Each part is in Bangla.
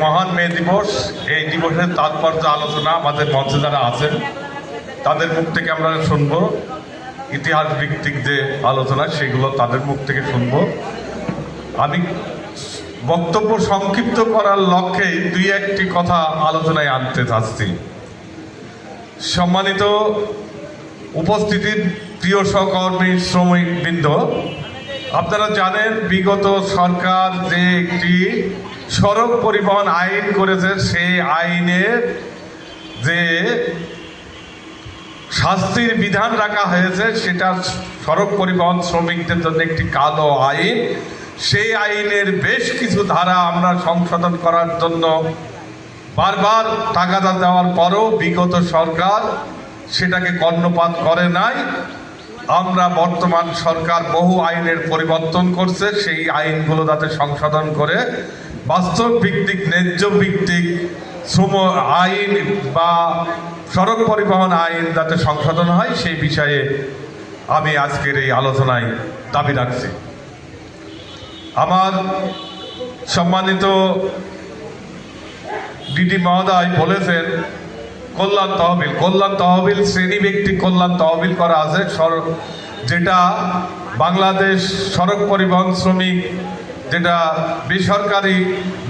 মহান মে দিবস, এই দিবসের তাৎপর্য আলোচনা আমাদের মঞ্চে যারা আছেন তাদের মুখ থেকে আমরা শুনব। ইতিহাস ভিত্তিক যে আলোচনা সেগুলো তাদের মুখ থেকে শুনব। আমি বক্তব্য সংক্ষিপ্ত করার লক্ষ্যে দুই একটি কথা আলোচনায় আনতে চাচ্ছি। সম্মানিত উপস্থিতি, প্রিয় সহকর্মী শ্রমিকবৃন্দ, আপনারা জানেন বিগত সরকার যে একটি সড়ক পরিবহন আইন করেছে, সেই আইনের যে শাস্তির বিধান রাখা হয়েছে সেটা সড়ক পরিবহন শ্রমিকদের জন্য একটি কালো আইন। সেই আইনের বেশ কিছু ধারা আমরা সংশোধন করার জন্য বারবার তাগাদা দেওয়ার পরও বিগত সরকার সেটাকে কর্ণপাত করে নাই। আমরা বর্তমান সরকার বহু আইনের পরিবর্তন করছে, সেই আইনগুলো যাতে সংশোধন করে বাস্তব ভিত্তিক ন্যায্য ভিত্তিক শ্রম আইন বা সড়ক পরিবহন আইন যাতে সংশোধন হয় সেই বিষয়ে আমি আজকের এই আলোচনায় দাবি রাখছি। আমার সম্মানিত ডিডি মহোদয় বলেছেন কল্যাণ তহবিল শ্রেণী ব্যক্তি কল্যাণ তহবিল করা আছে, যেটা বাংলাদেশ সড়ক পরিবহন শ্রমিক, যেটা বেসরকারি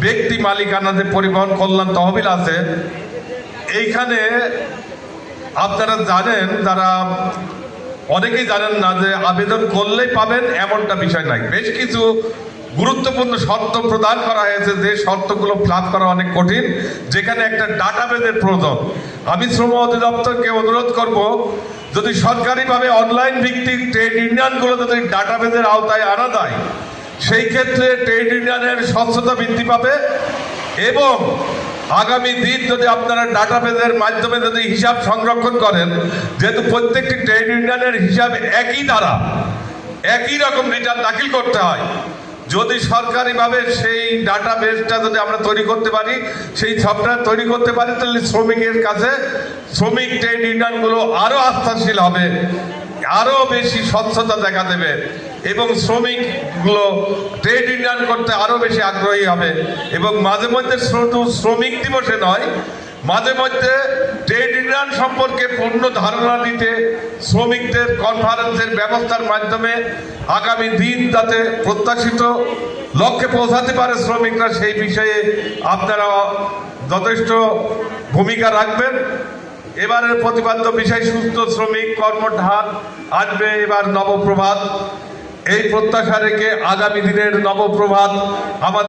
ব্যক্তি মালিকানাতে পরিবহন কল্যাণ তহবিল আছে। এইখানে আপনারা জানেন, যারা অনেকেই জানেন না যে আবেদন করলেই পাবেন এমনটা বিষয় নাই। বেশ কিছু গুরুত্বপূর্ণ শর্ত প্রদান করা হয়েছে, যে শর্তগুলো ফিল করা অনেক কঠিন, যেখানে একটা ডাটাবেজের প্রয়োজন। আমি শ্রম অধিদপ্তরকে অনুরোধ করব, যদি সরকারিভাবে অনলাইন ভিত্তিক ট্রেড ইউনিয়নগুলো যদি ডাটাবেজের আওতায় আনা যায়, সেই ক্ষেত্রে ট্রেড ইউনিয়নের স্বচ্ছতা বৃদ্ধি পাবে এবং আগামী দিন যদি আপনারা ডাটাবেজের মাধ্যমে যদি হিসাব সংরক্ষণ করেন, যেহেতু প্রত্যেকটি ট্রেড ইউনিয়নের হিসাব একই দ্বারা একই রকম রিটার্ন দাখিল করতে হয়, যদি সরকারিভাবে সেই ডাটাবেসটা যদি আমরা তৈরি করতে পারি, সেই সফটওয়্যার তৈরি করতে পারি, তাহলে শ্রমিকের কাছে শ্রমিক ট্রেড ইউনিয়নগুলো আরও আস্থাশীল হবে, আরও বেশি স্বচ্ছতা দেখা দেবে এবং শ্রমিকগুলো ট্রেড ইউনিয়ন করতে আরও বেশি আগ্রহী হবে। এবং মাঝে মধ্যে শুধু শ্রমিক দিবসে নয়, মাঝে মধ্যে ট্রেড ইউনিয়ন সম্পর্কে পূর্ণ ধারণা দিতে শ্রমিকদের কনফারেন্সের ব্যবস্থার মাধ্যমে আগামী দিন যাতে প্রত্যাশিত লক্ষ্যে পৌঁছাতে পারে শ্রমিকরা, সেই বিষয়ে আপনারা যথেষ্ট ভূমিকা রাখবেন। এবারের প্রতিপাদ্য বিষয় সুস্থ শ্রমিক কর্মধার আসবে এবার নবপ্রভাত। এই প্রত্যাশা রেখে আগামী দিনের নবপ্রভাত আমাদের